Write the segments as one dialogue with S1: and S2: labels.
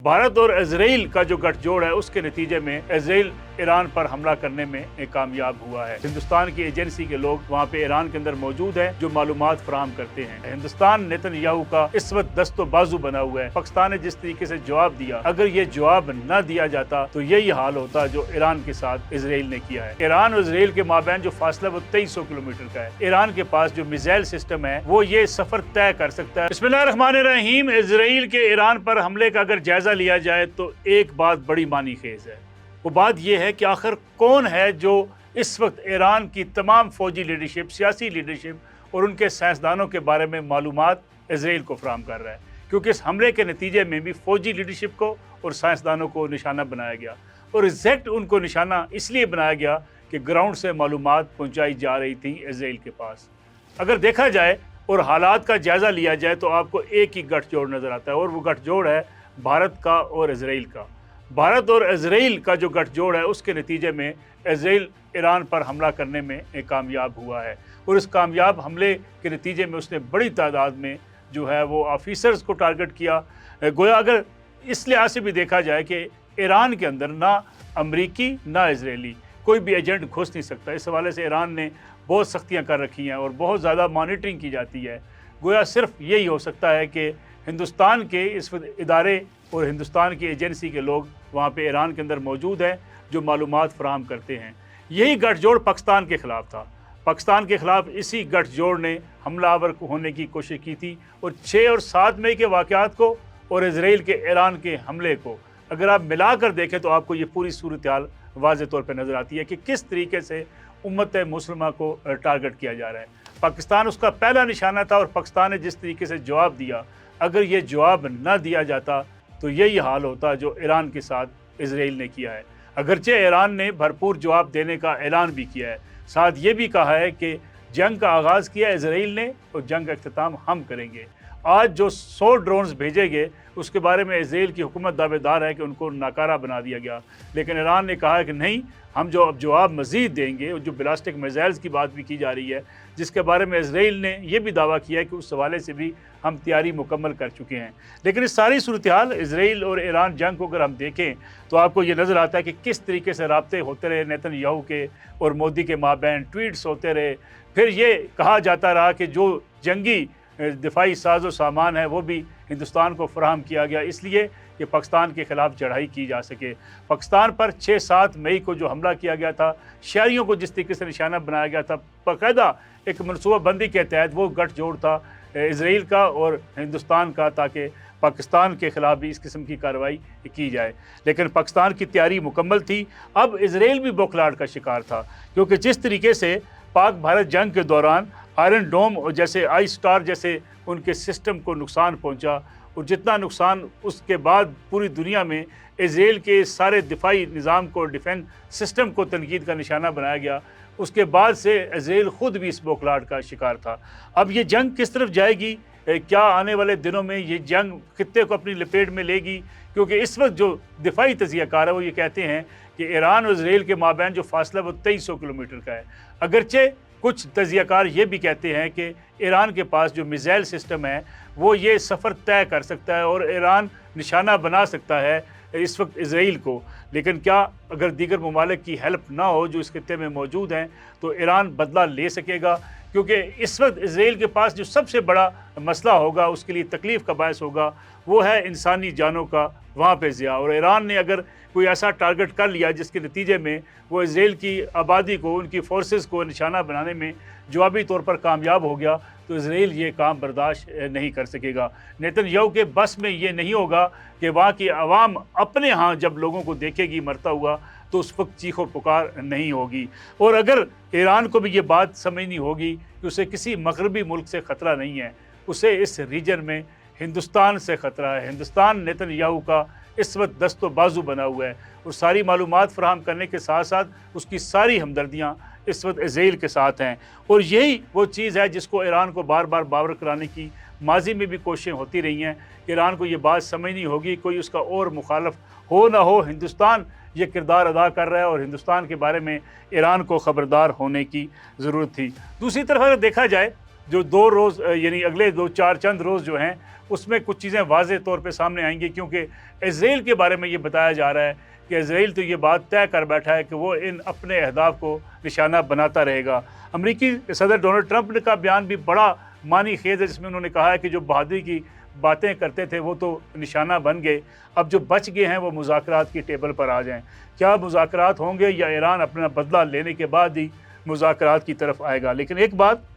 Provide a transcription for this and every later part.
S1: भारत और इजराइल का जो गठजोड़ है उसके नतीजे में इजराइल ईरान पर हमला करने में कामयाब हुआ है। हिंदुस्तान की एजेंसी के लोग वहाँ पे ईरान के अंदर मौजूद हैं जो मालूमात फराहम करते हैं। हिंदुस्तान नेतन्याहू का इस वक्त दस्तो बाजू बना हुआ है। पाकिस्तान ने जिस तरीके से जवाब दिया, अगर ये जवाब न दिया जाता तो यही हाल होता जो ईरान के साथ इजराइल ने किया है। ईरान और इजराइल के माबैन जो फासला वो 2300 किलोमीटर का है। ईरान के पास जो मिसाइल सिस्टम है वो ये सफर तय कर सकता है। बिस्मिल्लाहिर्रहमानिर्रहीम। इजराइल के ईरान पर हमले का अगर जायजा लिया जाए तो एक बात बड़ी मानी खेज है। वो बात यह है कि आखिर कौन है जो इस वक्त ईरान की तमाम फौजी लीडरशिप, सियासी लीडरशिप और उनके साइंसदानों के बारे में मालूमात इजराइल को फराहम कर रहा है, क्योंकि इस हमले के नतीजे में भी फौजी लीडरशिप को और साइंसदानों को निशाना बनाया गया। और एग्जैक्ट उनको निशाना इसलिए बनाया गया कि ग्राउंड से मालूमात पहुँचाई जा रही थी इजराइल के पास। अगर देखा जाए और हालात का जायज़ा लिया जाए तो आपको एक ही गठजोड़ नज़र आता है, और वो गठजोड़ है भारत का और इजराइल का। भारत और इजराइल का जो गठजोड़ है उसके नतीजे में इजराइल ईरान पर हमला करने में कामयाब हुआ है, और इस कामयाब हमले के नतीजे में उसने बड़ी तादाद में जो है वो ऑफिसर्स को टारगेट किया। गोया अगर इस लिहाज से भी देखा जाए कि ईरान के अंदर ना अमरीकी ना इजरायली कोई भी एजेंट घुस नहीं सकता। इस हवाले से ईरान ने बहुत सख्तियाँ कर रखी हैं और बहुत ज़्यादा मॉनिटरिंग की जाती है। गोया सिर्फ यही हो सकता है कि हिंदुस्तान के इस इदारे और हिंदुस्तान की एजेंसी के लोग वहाँ पे ईरान के अंदर मौजूद हैं जो मालूमात फराहम करते हैं। यही गठजोड़ पाकिस्तान के ख़िलाफ़ था। पाकिस्तान के ख़िलाफ़ इसी गठजोड़ ने हमलावर होने की कोशिश की थी, और 6 और 7 मई के वाक़यात को और इजराइल के ईरान के हमले को अगर आप मिला कर देखें तो आपको ये पूरी सूरत हाल वाज़े तौर पर नज़र आती है कि किस तरीके से उम्मत मुस्लिमा को टारगेट किया जा रहा है। पाकिस्तान उसका पहला निशाना था, और पाकिस्तान ने जिस तरीके से जवाब दिया, अगर ये जवाब न दिया जाता तो यही हाल होता जो ईरान के साथ इजराइल ने किया है। अगरचे ईरान ने भरपूर जवाब देने का ऐलान भी किया है, साथ ये भी कहा है कि जंग का आगाज़ किया इजराइल ने और जंग का अख्तिताम हम करेंगे। आज जो 100 ड्रोन्स भेजे गए उसके बारे में इजराइल की हुकूमत दावेदार है कि उनको नाकारा बना दिया गया, लेकिन ईरान ने कहा है कि नहीं, हम जो अब जवाब मज़ीद देंगे। जो बैलिस्टिक मिसाइल्स की बात भी की जा रही है, जिसके बारे में इजराइल ने यह भी दावा किया है कि उस हवाले से भी हम तैयारी मुकम्मल कर चुके हैं। लेकिन इस सारी सूरत हाल इजराइल और ईरान जंग को अगर हम देखें तो आपको ये नज़र आता है कि किस तरीके से राब्ते होते रहे नेतन्याहू के और मोदी के माबैन, ट्वीट्स होते रहे। फिर ये कहा जाता रहा कि जो जंगी दिफाई साजो सामान है वो भी हिंदुस्तान को फराहम किया गया, इसलिए कि पाकिस्तान के ख़िलाफ़ चढ़ाई की जा सके। पाकिस्तान पर 6-7 मई को जो हमला किया गया था, शहरियों को जिस तरीके से निशाना बनाया गया था, बाकायदा एक मनसूबाबंदी के तहत वो गठजोड़ था इजराइल का और हिंदुस्तान का, ताकि पाकिस्तान के ख़िलाफ़ भी इस किस्म की कार्रवाई की जाए। लेकिन पाकिस्तान की तैयारी मुकम्मल थी। अब इजराइल भी बौखलाहट का शिकार था, क्योंकि जिस तरीके से पाक भारत जंग के दौरान आयरन डोम और जैसे आई स्टार जैसे उनके सिस्टम को नुकसान पहुंचा, और जितना नुकसान उसके बाद पूरी दुनिया में इजराइल के सारे दिफाई निज़ाम को, डिफेंस सिस्टम को तनकीद का निशाना बनाया गया, उसके बाद से इजराइल ख़ुद भी इस बौखलाहट का शिकार था। अब ये जंग किस तरफ जाएगी, क्या आने वाले दिनों में ये जंग खित्ते को अपनी लपेट में लेगी? क्योंकि इस वक्त जो दिफाई तज़ियाकार है वो ये कहते हैं कि ईरान और इजराइल के माबैन जो फासला वो 2300 किलोमीटर का है। अगरचे कुछ तज़ियाकार ये भी कहते हैं कि ईरान के पास जो मिसाइल सिस्टम है वो ये सफ़र तय कर सकता है और ईरान निशाना बना सकता है इस वक्त इजराइल को। लेकिन क्या अगर दीगर ममालिक की हेल्प ना हो जो इस खित्ते में मौजूद हैं तो ईरान बदला ले सकेगा? क्योंकि इस वक्त इजराइल के पास जो सबसे बड़ा मसला होगा, उसके लिए तकलीफ़ का बायस होगा, वो है इंसानी जानों का वहाँ पे ज़िया। और ईरान ने अगर कोई ऐसा टारगेट कर लिया जिसके नतीजे में वो इजराइल की आबादी को, उनकी फोर्सेस को निशाना बनाने में जवाबी तौर पर कामयाब हो गया, तो इजराइल ये काम बर्दाश्त नहीं कर सकेगा। नेतन्याहू के बस में ये नहीं होगा कि वहाँ की आवाम अपने यहाँ जब लोगों को देखेगी मरता हुआ तो उस वक्त चीखो पुकार नहीं होगी। और अगर ईरान को भी ये बात समझनी होगी कि उसे किसी मगरबी मुल्क से ख़तरा नहीं है, उसे इस रीजन में हिंदुस्तान से ख़तरा है। हिंदुस्तान नेतन्याहू का इस वक्त दस्तो बाजू बना हुआ है, और सारी मालूमात फराहम करने के साथ साथ उसकी सारी हमदर्दियाँ इस वक्त इजराइल के साथ हैं। और यही वो चीज़ है जिसको ईरान को बार बार बावर कराने की माजी में भी कोशिशें होती रही हैं कि ईरान को ये बात समझनी होगी, कोई उसका और मुखालफ हो ना हो, हिंदुस्तान ये किरदार अदा कर रहा है और हिंदुस्तान के बारे में ईरान को ख़बरदार होने की ज़रूरत थी। दूसरी तरफ अगर देखा जाए جو 2 روز یعنی اگلے 2-4 چند روز جو ہیں اس میں کچھ چیزیں واضح طور پہ سامنے آئیں گی، کیونکہ اسرائیل کے بارے میں یہ بتایا جا رہا ہے کہ اسرائیل تو یہ بات طے کر بیٹھا ہے کہ وہ ان اپنے اہداف کو نشانہ بناتا رہے گا۔ امریکی صدر ڈونلڈ ٹرمپ کا بیان بھی بڑا معنی خیز ہے، جس میں انہوں نے کہا ہے کہ جو بہادری کی باتیں کرتے تھے وہ تو نشانہ بن گئے، اب جو بچ گئے ہیں وہ مذاکرات کی ٹیبل پر آ جائیں۔ کیا مذاکرات ہوں گے یا ایران اپنا بدلہ لینے کے بعد ہی مذاکرات کی طرف آئے گا؟ لیکن ایک بات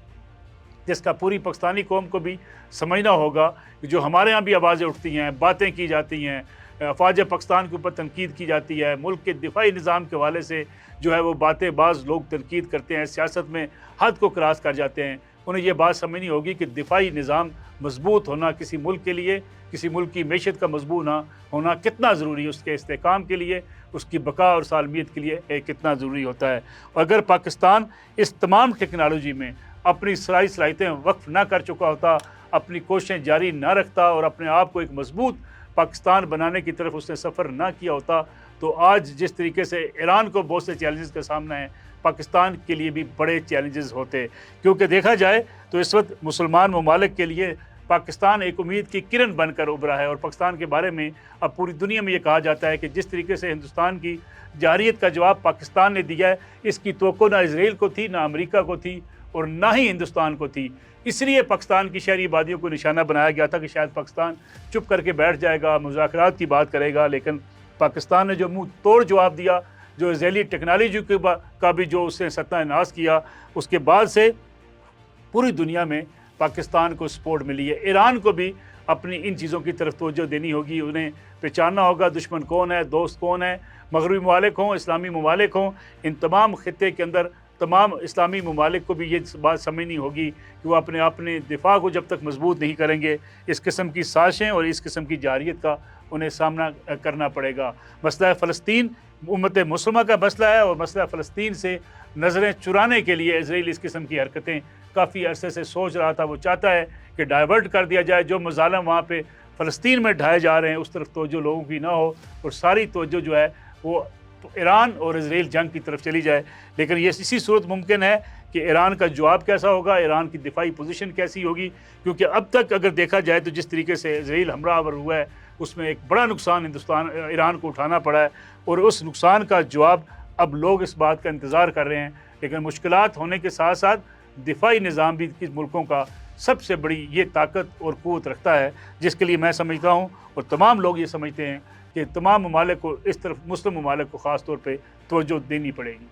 S1: جس کا پوری پاکستانی قوم کو بھی سمجھنا ہوگا کہ جو ہمارے ہاں بھی آوازیں اٹھتی ہیں، باتیں کی جاتی ہیں، افواج پاکستان کے اوپر تنقید کی جاتی ہے، ملک کے دفاعی نظام کے حوالے سے جو ہے وہ باتیں بعض لوگ تنقید کرتے ہیں، سیاست میں حد کو کراس کر جاتے ہیں، انہیں یہ بات سمجھنی ہوگی کہ دفاعی نظام مضبوط ہونا کسی ملک کے لیے، کسی ملک کی معیشت کا مضبوط ہونا کتنا ضروری ہے، اس کے استحکام کے لیے، اس کی بقا اور سالمیت کے لیے کتنا ضروری ہوتا ہے۔ اگر پاکستان اس تمام ٹیکنالوجی میں اپنی ساری صلاحیتیں وقف نہ کر چکا ہوتا، اپنی کوششیں جاری نہ رکھتا اور اپنے آپ کو ایک مضبوط پاکستان بنانے کی طرف اس نے سفر نہ کیا ہوتا، تو آج جس طریقے سے ایران کو بہت سے چیلنجز کا سامنا ہے، پاکستان کے لیے بھی بڑے چیلنجز ہوتے، کیونکہ دیکھا جائے تو اس وقت مسلمان ممالک کے لیے پاکستان ایک امید کی کرن بن کر ابھرا ہے، اور پاکستان کے بارے میں اب پوری دنیا میں یہ کہا جاتا ہے کہ جس طریقے سے ہندوستان کی جارحیت کا جواب پاکستان نے دیا ہے، اس کی توقع نہ اسرائیل کو تھی، نہ امریکہ کو تھی، اور نہ ہی ہندوستان کو تھی۔ اس لیے پاکستان کی شہری آبادیوں کو نشانہ بنایا گیا تھا کہ شاید پاکستان چپ کر کے بیٹھ جائے گا، مذاکرات کی بات کرے گا، لیکن پاکستان نے جو منہ توڑ جواب دیا، جو اسرائیلی ٹیکنالوجی کا بھی جو اس نے ستیہ ناش کیا، اس کے بعد سے پوری دنیا میں پاکستان کو سپورٹ ملی ہے۔ ایران کو بھی اپنی ان چیزوں کی طرف توجہ دینی ہوگی، انہیں پہچاننا ہوگا دشمن کون ہے، دوست کون ہے، مغربی ممالک ہوں، اسلامی ممالک ہوں، ان تمام خطے کے اندر تمام اسلامی ممالک کو بھی یہ بات سمجھنی ہوگی کہ وہ اپنے دفاع کو جب تک مضبوط نہیں کریں گے، اس قسم کی سازشیں اور اس قسم کی جارحیت کا انہیں سامنا کرنا پڑے گا۔ مسئلہ فلسطین امت مسلمہ کا مسئلہ ہے، اور مسئلہ فلسطین سے نظریں چرانے کے لیے اسرائیل اس قسم کی حرکتیں کافی عرصے سے سوچ رہا تھا۔ وہ چاہتا ہے کہ ڈائیورٹ کر دیا جائے، جو مظالم وہاں پہ فلسطین میں ڈھائے جا رہے ہیں اس طرف توجہ لوگوں کی نہ ہو، اور ساری توجہ جو ہے وہ ایران اور اسرائیل جنگ کی طرف چلی جائے۔ لیکن یہ اسی صورت ممکن ہے کہ ایران کا جواب کیسا ہوگا، ایران کی دفاعی پوزیشن کیسی ہوگی، کیونکہ اب تک اگر دیکھا جائے تو جس طریقے سے اسرائیل ہمراہ آور ہوا ہے اس میں ایک بڑا نقصان ایران کو اٹھانا پڑا ہے، اور اس نقصان کا جواب اب لوگ اس بات کا انتظار کر رہے ہیں۔ لیکن مشکلات ہونے کے ساتھ ساتھ دفاعی نظام بھی کس ملکوں کا سب سے بڑی یہ طاقت اور قوت رکھتا ہے، جس کے لیے میں سمجھتا ہوں اور تمام لوگ یہ سمجھتے ہیں کہ تمام ممالک کو اس طرف مسلم ممالک کو خاص طور پہ توجہ دینی پڑے گی۔